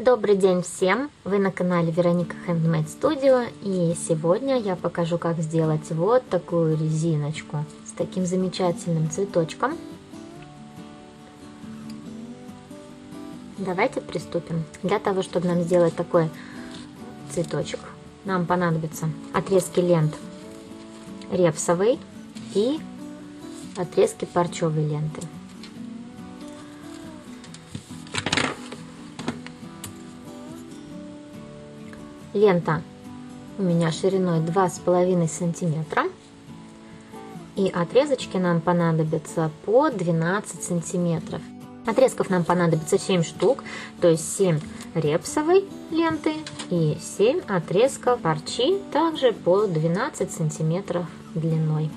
Добрый день всем! Вы на канале Вероника Handmade Studio, и сегодня я покажу, как сделать вот такую резиночку с таким замечательным цветочком. Давайте приступим. Для того, чтобы нам сделать такой цветочек, нам понадобятся отрезки лент репсовой и отрезки парчевой ленты. Лента у меня шириной 2,5 сантиметра, и отрезочки нам понадобятся по 12 сантиметров. Отрезков нам понадобится 7 штук, то есть 7 репсовой ленты и 7 отрезков парчи, также по 12 сантиметров длиной.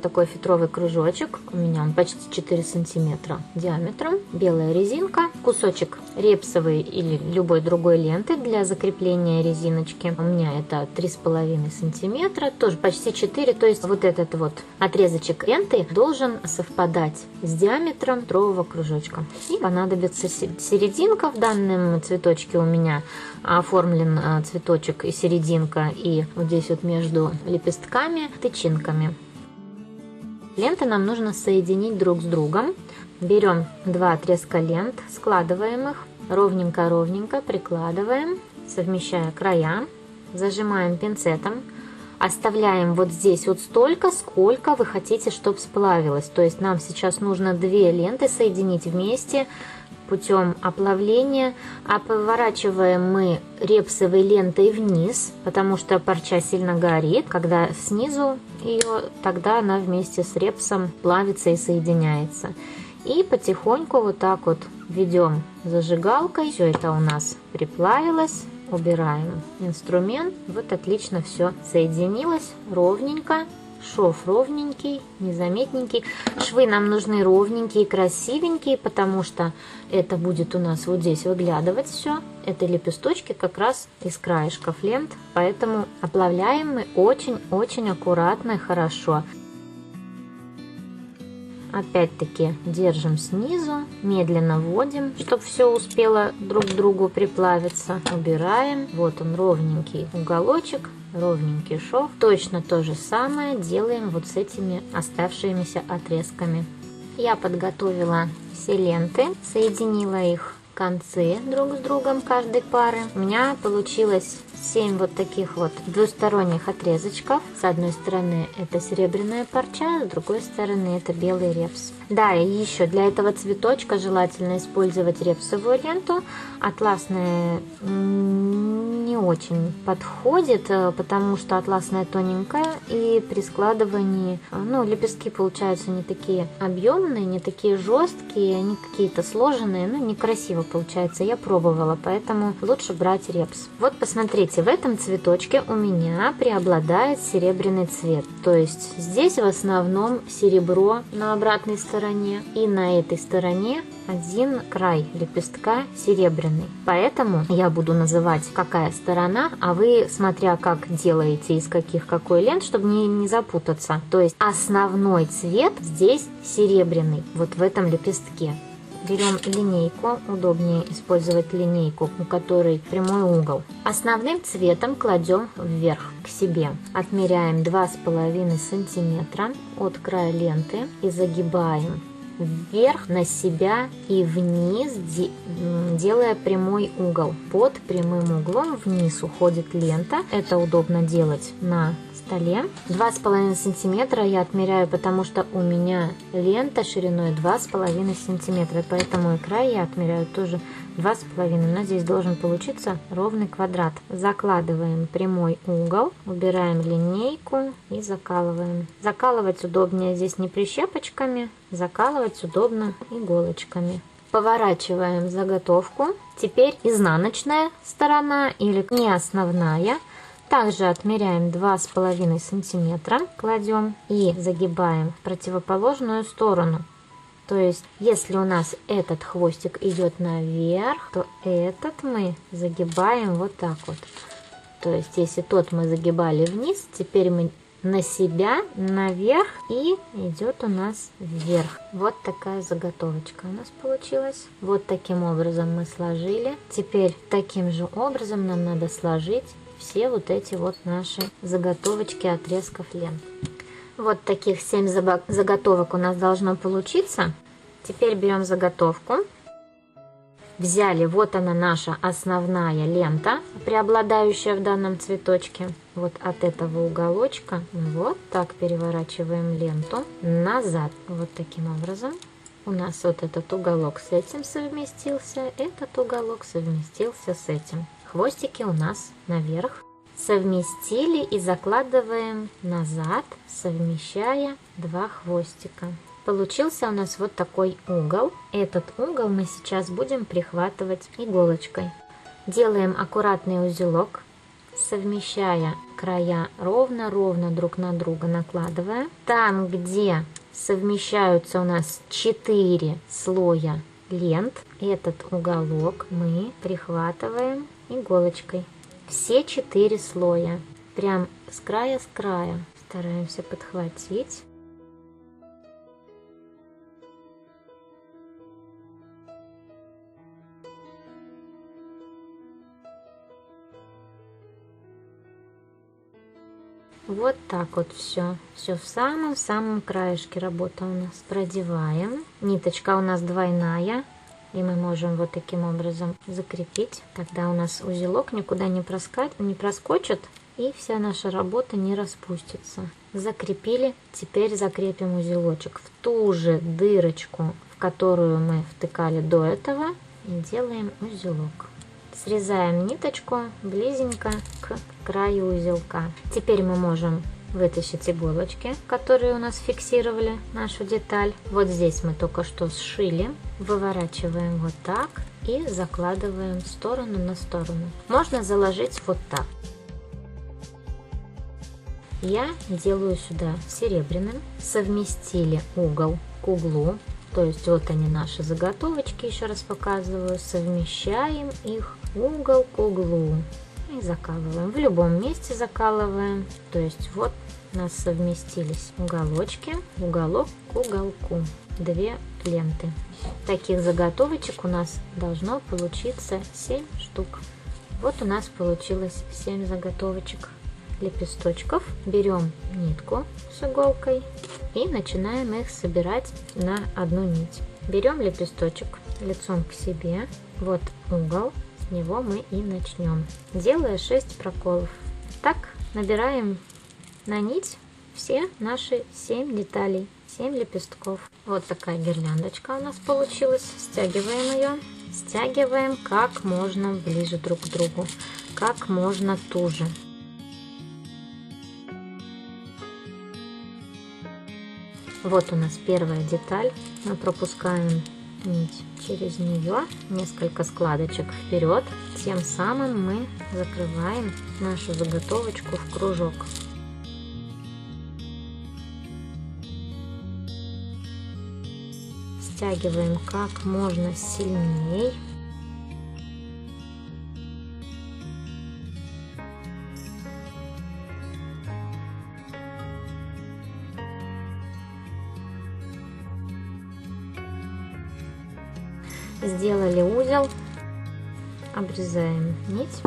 Такой фетровый кружочек, у меня он почти 4 сантиметра диаметром, белая резинка, кусочек репсовой или любой другой ленты для закрепления резиночки, у меня это 3,5 сантиметра, тоже почти 4, то есть вот этот вот отрезочек ленты должен совпадать с диаметром фетрового кружочка. И понадобится серединка, в данном цветочке у меня оформлен цветочек и серединка, и вот здесь вот между лепестками тычинками. Ленты нам нужно соединить друг с другом. Берем два отрезка лент, складываем их ровненько-ровненько, прикладываем, совмещая края, зажимаем пинцетом, оставляем вот здесь вот столько, сколько вы хотите, чтобы сплавилось. То есть нам сейчас нужно две ленты соединить вместе путем оплавления, а поворачиваем мы репсовой лентой вниз, потому что парча сильно горит. Когда снизу ее, тогда она вместе с репсом плавится и соединяется. И потихоньку вот так вот ведем зажигалкой. Все это у нас приплавилось. Убираем инструмент. Вот отлично все соединилось ровненько. Шов ровненький, незаметненький. Швы нам нужны ровненькие, красивенькие, потому что это будет у нас вот здесь выглядывать все. Это лепесточки как раз из краешков лент, поэтому оплавляем мы очень-очень аккуратно и хорошо. Опять-таки держим снизу, медленно вводим, чтобы все успело друг к другу приплавиться. Убираем. Вот он, ровненький уголочек, ровненький шов. Точно то же самое делаем вот с этими оставшимися отрезками. Я подготовила все ленты, соединила их концы друг с другом каждой пары. У меня получилось 7 вот таких вот двусторонних отрезочков. С одной стороны это серебряная парча, с другой стороны это белый репс. Да, и еще для этого цветочка желательно использовать репсовую ленту. Атласная не очень подходит, потому что атласная тоненькая, и при складывании, лепестки получаются не такие объемные, не такие жесткие, они какие-то сложенные, некрасиво получается. Я пробовала, поэтому лучше брать репс. Вот посмотрите, в этом цветочке у меня преобладает серебряный цвет. То есть здесь в основном серебро на обратной стороне, и на этой стороне один край лепестка серебряный. Поэтому я буду называть, какая сторона, а вы, смотря как делаете, из какой лент, чтобы не запутаться. То есть основной цвет здесь серебряный, вот в этом лепестке. Берем линейку, удобнее использовать линейку, у которой прямой угол. Основным цветом кладем вверх к себе. Отмеряем 2,5 сантиметра от края ленты и загибаем вверх на себя и вниз, делая прямой угол. Под прямым углом вниз уходит лента. Это удобно делать на столе. 2,5 сантиметра я отмеряю, потому что у меня лента шириной 2,5 сантиметра, поэтому и край я отмеряю тоже 2,5. Но здесь должен получиться ровный квадрат. Закладываем прямой угол, убираем линейку и закалываем. Закалывать удобнее здесь не прищепочками, закалывать удобно иголочками. Поворачиваем заготовку. Теперь изнаночная сторона или не основная. Также отмеряем 2,5 сантиметра, кладем и загибаем в противоположную сторону. То есть, если у нас этот хвостик идет наверх, то этот мы загибаем вот так вот. То есть, если тот мы загибали вниз, теперь мы на себя, наверх, и идет у нас вверх. Вот такая заготовочка у нас получилась. Вот таким образом мы сложили. Теперь таким же образом нам надо сложить все вот эти вот наши заготовочки отрезков лент. Вот таких 7 заготовок у нас должно получиться. Теперь берем заготовку. Взяли, вот она наша основная лента, преобладающая в данном цветочке. Вот от этого уголочка вот так переворачиваем ленту назад. Вот таким образом. У нас вот этот уголок с этим совместился, этот уголок совместился с этим. Хвостики у нас наверх. Совместили и закладываем назад, совмещая 2 хвостика. Получился у нас вот такой угол. Этот угол мы сейчас будем прихватывать иголочкой. Делаем аккуратный узелок, совмещая края ровно-ровно друг на друга накладывая. Там, где совмещаются у нас 4 слоя лент, этот уголок мы прихватываем иголочкой. Все 4 слоя, прям с края стараемся подхватить. Вот так вот все. Все в самом-самом краешке работа у нас. Продеваем. Ниточка у нас двойная. И мы можем вот таким образом закрепить. Тогда у нас узелок никуда не проскочит. И вся наша работа не распустится. Закрепили. Теперь закрепим узелочек в ту же дырочку, в которую мы втыкали до этого. И делаем узелок. Срезаем ниточку близенько к краю узелка. Теперь мы можем вытащить иголочки, которые у нас фиксировали нашу деталь. Вот здесь мы только что сшили. Выворачиваем вот так и закладываем сторону на сторону. Можно заложить вот так. Я делаю сюда серебряным. Совместили угол к углу. То есть вот они наши заготовочки, еще раз показываю. Совмещаем их угол к углу и закалываем. В любом месте закалываем. То есть вот у нас совместились уголочки, уголок к уголку. 2 ленты. Таких заготовочек у нас должно получиться 7 штук. Вот у нас получилось 7 заготовочек лепесточков. Берем нитку с иголкой и начинаем их собирать на одну нить. Берем лепесточек лицом к себе. Вот угол. С него мы и начнем, делая 6 проколов. Так набираем на нить все наши 7 деталей, 7 лепестков. Вот такая гирляндочка у нас получилась. Стягиваем ее. Стягиваем как можно ближе друг к другу, как можно туже. Вот у нас первая деталь. Мы пропускаем нить через нее, несколько складочек вперед. Тем самым мы закрываем нашу заготовочку в кружок. Стягиваем как можно сильней. Сделали узел, обрезаем нить,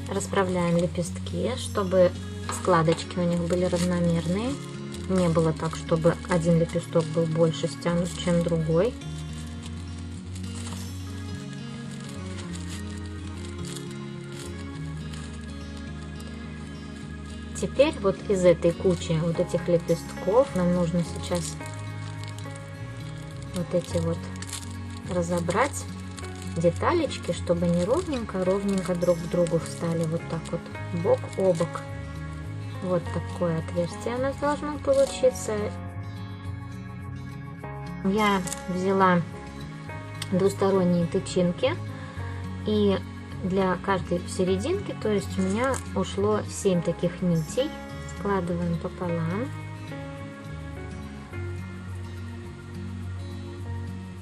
расправляем лепестки, чтобы складочки у них были равномерные, не было так, чтобы один лепесток был больше стянут, чем другой. Теперь вот из этой кучи вот этих лепестков нам нужно сейчас вот эти вот разобрать деталечки, чтобы они ровненько друг к другу встали вот так вот бок о бок. Вот такое отверстие у нас должно получиться. Я взяла двусторонние тычинки и для каждой серединки, то есть у меня ушло 7 таких нитей. Складываем пополам.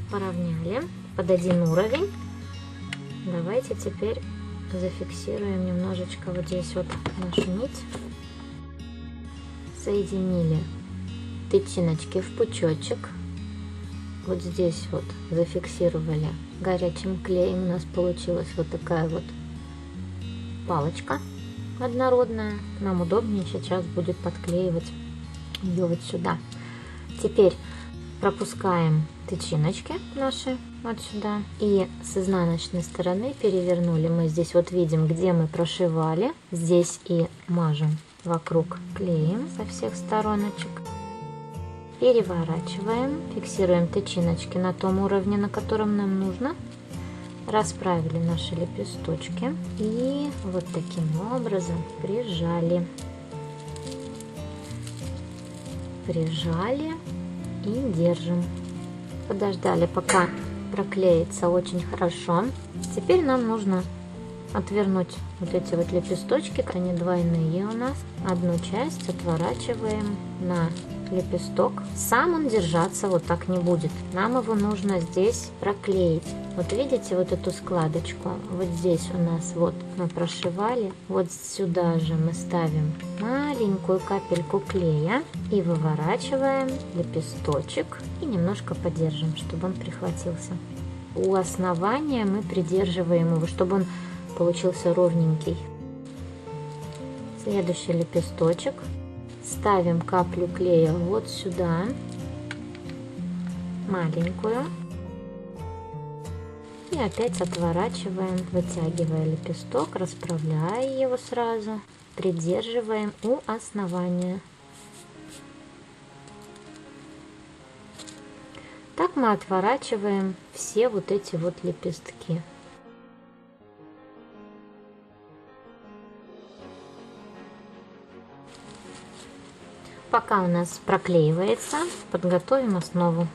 Поравняли под один уровень. Давайте теперь зафиксируем немножечко вот здесь вот нашу нить. Соединили тычиночки в пучочек. Вот здесь вот зафиксировали горячим клеем. У нас получилась вот такая вот палочка однородная. Нам удобнее сейчас будет подклеивать ее вот сюда. Теперь пропускаем тычиночки наши вот сюда и с изнаночной стороны перевернули. Мы здесь вот видим, где мы прошивали, здесь и мажем вокруг клеем со всех стороночек. Переворачиваем, фиксируем тычиночки на том уровне, на котором нам нужно. Расправили наши лепесточки и вот таким образом прижали. Прижали и держим. Подождали, пока проклеится очень хорошо. Теперь нам нужно отвернуть вот эти вот лепесточки, они двойные у нас. Одну часть отворачиваем на лепесток. Сам он держаться вот так не будет. Нам его нужно здесь проклеить. Вот видите вот эту складочку? Вот здесь у нас вот мы прошивали. Вот сюда же мы ставим маленькую капельку клея и выворачиваем лепесточек и немножко подержим, чтобы он прихватился. У основания мы придерживаем его, чтобы он получился ровненький. Следующий лепесточек. Ставим каплю клея вот сюда, маленькую, и опять отворачиваем, вытягивая лепесток, расправляя его сразу, придерживаем у основания. Так мы отворачиваем все вот эти вот лепестки. Пока у нас проклеивается, подготовим основу.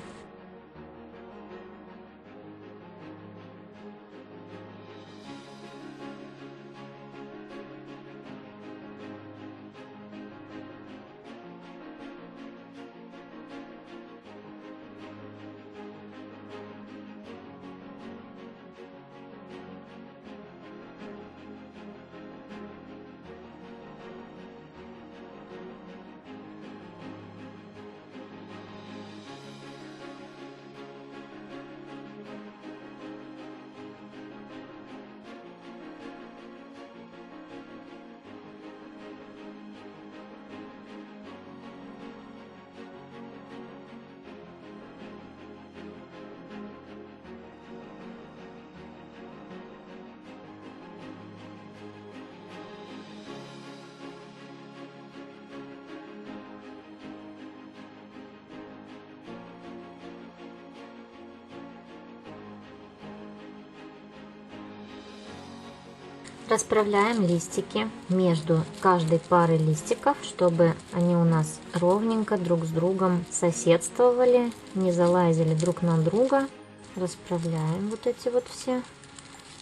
Расправляем листики между каждой парой листиков, чтобы они у нас ровненько друг с другом соседствовали, не залазили друг на друга. Расправляем вот эти вот все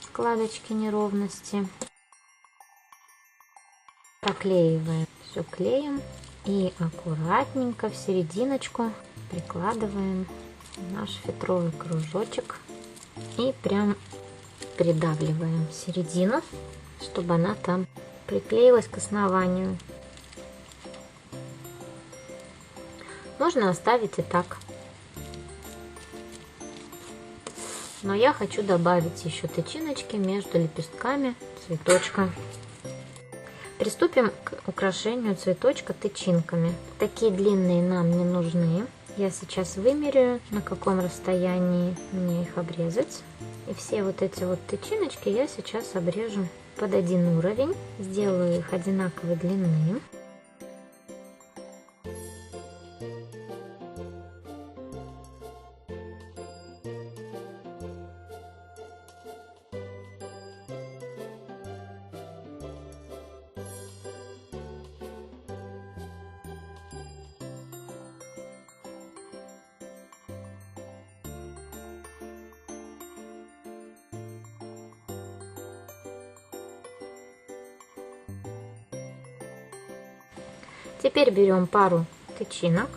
складочки, неровности. Проклеиваем все клеем и аккуратненько в серединочку прикладываем наш фетровый кружочек и прям придавливаем середину, чтобы она там приклеилась к основанию. Можно оставить и так. Но я хочу добавить еще тычиночки между лепестками цветочка. Приступим к украшению цветочка тычинками. Такие длинные нам не нужны. Я сейчас вымеряю, на каком расстоянии мне их обрезать. И все вот эти вот тычиночки я сейчас обрежу под один уровень. Сделаю их одинаковой длины. Теперь берем пару тычинок,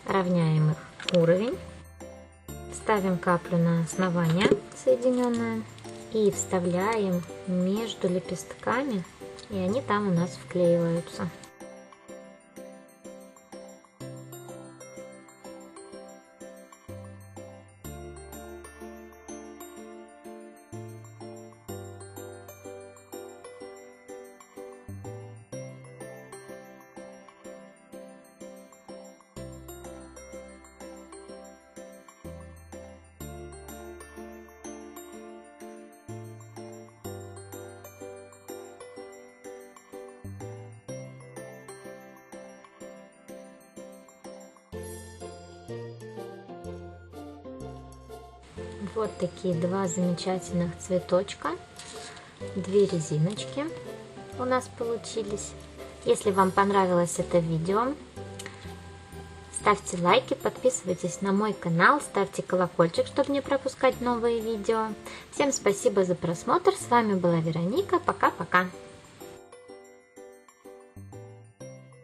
равняем их уровень, ставим каплю на основание соединенное и вставляем между лепестками, и они там у нас вклеиваются. Вот такие два замечательных цветочка, две резиночки у нас получились. Если вам понравилось это видео, ставьте лайки, подписывайтесь на мой канал, ставьте колокольчик, чтобы не пропускать новые видео. Всем спасибо за просмотр, с вами была Вероника, пока-пока.